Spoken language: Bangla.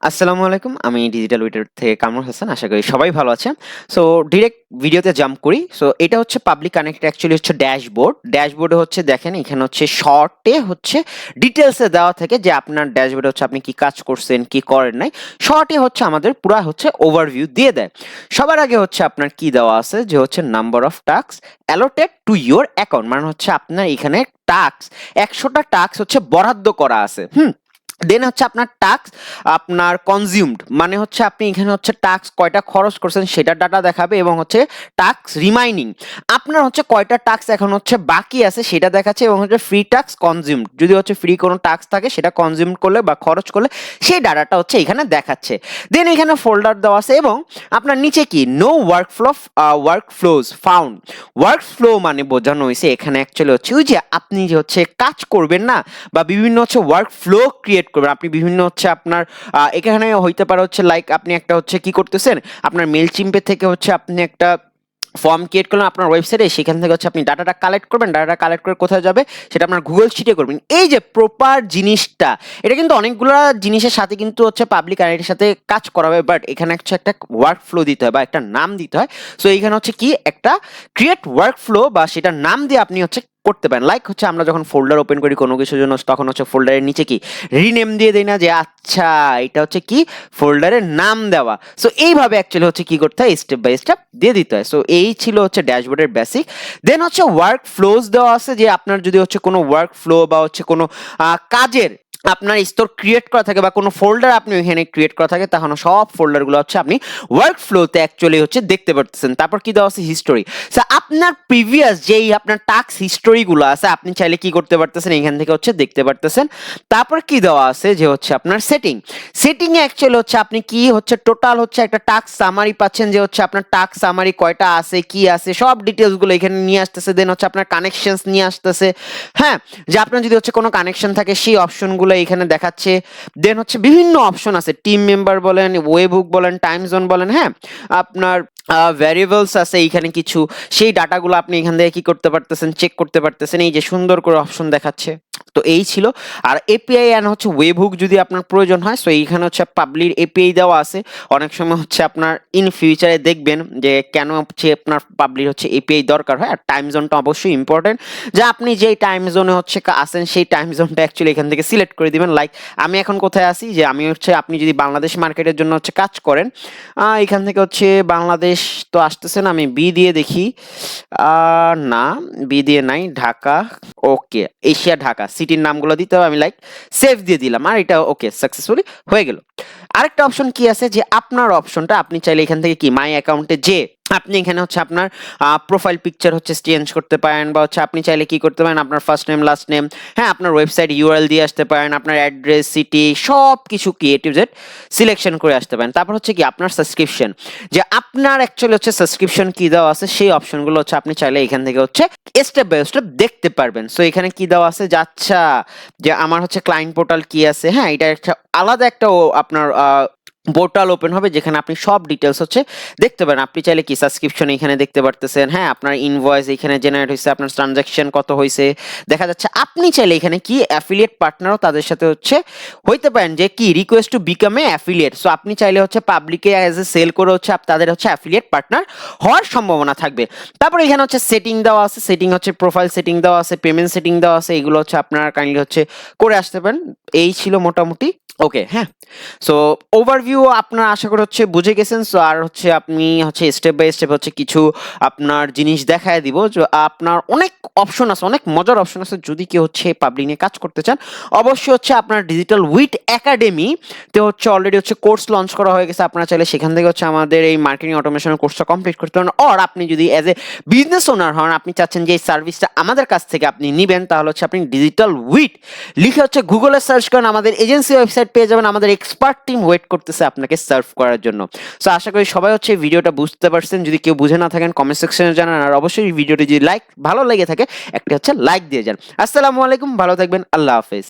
আসসালামু আলাইকুম। আমি ডিজিটাল উইটের থেকে কামরুল হাসান। আশা করি সবাই ভালো আছেন। সো ডিরেক্ট ভিডিওতে জাম্প করি। সো এটা হচ্ছে পাবলিক কানেক্ট অ্যাকচুয়ালি হচ্ছে ড্যাশবোর্ড। ড্যাশবোর্ডে হচ্ছে দেখেন এখানে হচ্ছে শর্টে হচ্ছে ডিটেইলসে দেওয়া থাকে যে আপনার ড্যাশবোর্ডে হচ্ছে আপনি কি কাজ করছেন, কি করেন নাই। শর্টে হচ্ছে আমাদের পুরা হচ্ছে ওভারভিউ দিয়ে দেয়। সবার আগে হচ্ছে আপনার কি দেওয়া আছে যে হচ্ছে number of task allotted to your account মানে হচ্ছে আপনার এখানে টাস্ক 100টা টাস্ক হচ্ছে বরাদ্দ করা আছে। দেন হচ্ছে আপনার টাস্ক আপনার কনজিউমড মানে হচ্ছে আপনি এখানে হচ্ছে টাস্ক কয়টা খরচ করছেন সেটা ডাটা দেখাবে এবং হচ্ছে টাস্ক রিমাইনিং আপনার হচ্ছে কয়টা টাস্ক এখন হচ্ছে বাকি আছে সেটা দেখাচ্ছে এবং হচ্ছে ফ্রি টাস্ক কনজিউমড যদি হচ্ছে ফ্রি কোনো টাস্ক থাকে সেটা কনজিউম করলে বা খরচ করলে সেই ডাটাটা হচ্ছে এখানে দেখাচ্ছে। দেন এখানে ফোল্ডার দেওয়া আছে এবং আপনার নিচে কি no work flows found. Work flow মানে বোঝানো হয়েছে এখানে অ্যাকচুয়ালি হচ্ছে ওই যে আপনি যে হচ্ছে কাজ করবেন না বা বিভিন্ন হচ্ছে ওয়ার্ক ফ্লো ক্রিয়েট করবেন আপনি বিভিন্ন হচ্ছে আপনার এখানে হইতে পারে হচ্ছে লাইক আপনি একটা হচ্ছে কি করতেছেন আপনার মেল চিম্পে থেকে হচ্ছে আপনি একটা ফর্ম ক্রিয়েট করলেন আপনার ওয়েবসাইটে সেখান থেকে হচ্ছে আপনি ডাটাটা কালেক্ট করবেন ডাটাটা কালেক্ট করে কোথায় যাবে সেটা আপনার গুগল শিটে করবেন। এই যে প্রপার জিনিসটা এটা কিন্তু অনেকগুলো জিনিসের সাথে কিন্তু হচ্ছে পাবলিক আইডির সাথে কাজ করা হবে বাট এখানে হচ্ছে একটা ওয়ার্ক ফ্লো দিতে হয় বা একটা নাম দিতে হয়। সো এইখানে হচ্ছে কি একটা ক্রিয়েট ওয়ার্ক ফ্লো বা সেটার নাম দিয়ে আপনি হচ্ছে করতে পারেন। লাইক হচ্ছে আমরা যখন ফোল্ডার ওপেন করি কোনো কিছুর জন্য তখন হচ্ছে ফোল্ডারের নিচে কি রিনেম দিয়ে দেই না যে আচ্ছা এটা হচ্ছে কি ফোল্ডারের নাম দেওয়া। সো এইভাবে অ্যাকচুয়ালি হচ্ছে কি করতে হয় স্টেপ বাই স্টেপ দিয়ে দিতে হয়। সো এই ছিল হচ্ছে ড্যাশবোর্ডের বেসিক। দেন হচ্ছে ওয়ার্ক ফ্লোজ দেওয়া আছে যে আপনার যদি হচ্ছে কোনো ওয়ার্ক ফ্লো বা হচ্ছে কোনো কাজের আপনার স্তর ক্রিয়েট করা থাকে বা কোনো ফোল্ডার আপনি ওইখানে ক্রিয়েট করা থাকে তখন সব ফোল্ডারগুলো হচ্ছে আপনি ওয়ার্ক ফ্লোতে অ্যাকচুয়ালি হচ্ছে দেখতে পারতেছেন। তারপর কি দেওয়া আছে হিস্টোরি। সো আপনার প্রিভিয়াস যেই আপনার টাস্ক হিস্টোরিগুলো আছে আপনি চাইলে কি করতে পারতেছেন এখান থেকে হচ্ছে দেখতে পারতেছেন। তারপর কি দেওয়া আছে যে হচ্ছে আপনার সেটিং এ অ্যাকচুয়ালি হচ্ছে আপনি কি হচ্ছে টোটাল হচ্ছে একটা টাস্ক সামারি পাচ্ছেন যে হচ্ছে আপনার টাস্ক সামারি কয়টা আছে কি আছে সব ডিটেলস গুলো এখানে নিয়ে আসতেছে। দেন হচ্ছে আপনার কানেকশনস নিয়ে আসতেছে। হ্যাঁ, যে আপনার যদি হচ্ছে কোনো কানেকশন থাকে সেই অপশনগুলো এখানে দেখাচ্ছে। দেন হচ্ছে বিভিন্ন অপশন আছে টিম মেম্বার বলেন ওয়েবহুক বলেন টাইম জোন বলেন। হ্যাঁ, আপনার ভ্যারিয়েবলস আছে এইখানে কিছু সেই ডাটাগুলো আপনি এখান থেকে কি করতে পারতেছেন চেক করতে পারতেছেন এই যে সুন্দর করে অপশন দেখাচ্ছে। তো এই ছিল। আর এপিআই এন্ড হচ্ছে ওয়েবহুক যদি আপনার প্রয়োজন হয় সো এইখানে হচ্ছে পাবলিক এপিআই দেওয়া আছে। অনেক সময় হচ্ছে আপনার ইন ফিউচারে দেখবেন যে কেন হচ্ছে আপনার পাবলিক হচ্ছে এপিআই দরকার হয়। আর টাইম জোনটা অবশ্যই ইম্পর্টেন্ট যে আপনি যেই টাইম জোনে হচ্ছে আসেন সেই টাইম জোনটা অ্যাকচুয়ালি এখান থেকে সিলেক্ট করে দিবেন। লাইক আমি এখন কোথায় আছি যে আমি হচ্ছে আপনি যদি বাংলাদেশ মার্কেটের জন্য হচ্ছে কাজ করেন এখান থেকে হচ্ছে বাংলাদেশ তো আসতেছে না আমি বি দিয়ে দেখি না বি দিয়ে নাই ঢাকা ওকে এশিয়া ঢাকা সিটির নামগুলো দিতে হবে আমি লাইক সেভ দিয়ে দিলাম আর এটা ওকে সাকসেসফুলি হয়ে গেল। আরেকটা অপশন কি আছে যে আপনার অপশনটা আপনি চাইলে এখান থেকে কি মাই অ্যাকাউন্টে যে আপনি এখানে হচ্ছে আপনার প্রোফাইল পিকচার হচ্ছে চেঞ্জ করতে পারেন বা হচ্ছে আপনি চাইলে কি করতে পারেন আপনার ফার্স্ট নেম লাস্ট নেম হ্যাঁ আপনার ওয়েবসাইট ইউআরএল দিয়ে আসতে পারেন আপনার অ্যাড্রেস সিটি সব কিছু কি এ টু জেড সিলেকশন করে আসতে পারেন। তারপর হচ্ছে কি আপনার সাবস্ক্রিপশন যে আপনার অ্যাকচুয়ালি হচ্ছে সাবস্ক্রিপশন কি দেওয়া আছে সেই অপশনগুলো হচ্ছে আপনি চাইলে এখান থেকে হচ্ছে স্টেপ বাই স্টেপ দেখতে পারবেন। সো এখানে কি দেওয়া আছে যে আচ্ছা যে আমার হচ্ছে ক্লায়েন্ট পোর্টাল কি আছে হ্যাঁ এটা একটা আলাদা একটা আপনার পোর্টাল ওপেন হবে যেখানে আপনি সব ডিটেলস হচ্ছে দেখতে পারেন। আপনি চাইলে কি সাবস্ক্রিপশন এখানে দেখতে পারতেছেন হ্যাঁ আপনার ইনভয়েস এখানে জেনারেট হয়েছে আপনার ট্রানজাকশন কত হয়েছে দেখা যাচ্ছে। আপনি চাইলে এখানে কি অ্যাফিলিয়েট পার্টনারও তাদের সাথে হচ্ছে হইতে পারেন যে কি request to become a affiliate. So আপনি চাইলে হচ্ছে পাবলিকে অ্যাজ এ সেল করে হচ্ছে তাদের হচ্ছে অ্যাফিলিয়েট পার্টনার হওয়ার সম্ভাবনা থাকবে। তারপর এখানে হচ্ছে সেটিং দেওয়া আছে সেটিং হচ্ছে প্রোফাইল সেটিং দেওয়া আছে পেমেন্ট সেটিং দেওয়া আছে এগুলো হচ্ছে আপনার কাইন্ডলি হচ্ছে করে আসতে পারেন। এই ছিল মোটামুটি ওকে। হ্যাঁ, সো ওভারভিউ আপনার আশা করি হচ্ছে বুঝে গেছেন। সো আর হচ্ছে আপনি হচ্ছে স্টেপ বাই স্টেপ হচ্ছে কিছু আপনার জিনিস দেখায় দিব যে আপনার অনেক অপশন আছে অনেক মজার অপশন আছে যদি কেউ হচ্ছে পাবলিক নিয়ে কাজ করতে চান অবশ্যই হচ্ছে আপনার ডিজিটাল উইট একাডেমি তে হচ্ছে অলরেডি হচ্ছে কোর্স লঞ্চ করা হয়ে গেছে। আপনারা চাইলে সেখান থেকে হচ্ছে আমাদের এই মার্কেটিং অটোমেশন কোর্সটা কমপ্লিট করতে পারেন। অর আপনি যদি এজ এ বিজনেস ওনার হন আপনি চাচ্ছেন যে এই সার্ভিসটা আমাদের কাছ থেকে আপনি নিবেন তাহলে হচ্ছে আপনি ডিজিটাল উইট লিখে হচ্ছে গুগলে সার্চ করেন আমাদের এজেন্সি ওয়েবসাইট পেয়ে যাবেন। আমাদের এক্সপার্ট টিম ওয়েট করতেছে আপনাকে সার্ভ করার জন্য। সো আশা করি সবাই হচ্ছে ভিডিওটা বুঝতে পারছেন। যদি কেউ বুঝে না থাকেন কমেন্ট সেকশনে জানান আর অবশ্যই ভিডিওটি যদি ভালো লেগে থাকে একটা হচ্ছে লাইক দিয়ে যান। আসসালামু আলাইকুম ভালো থাকবেন আল্লাহ হাফেজ।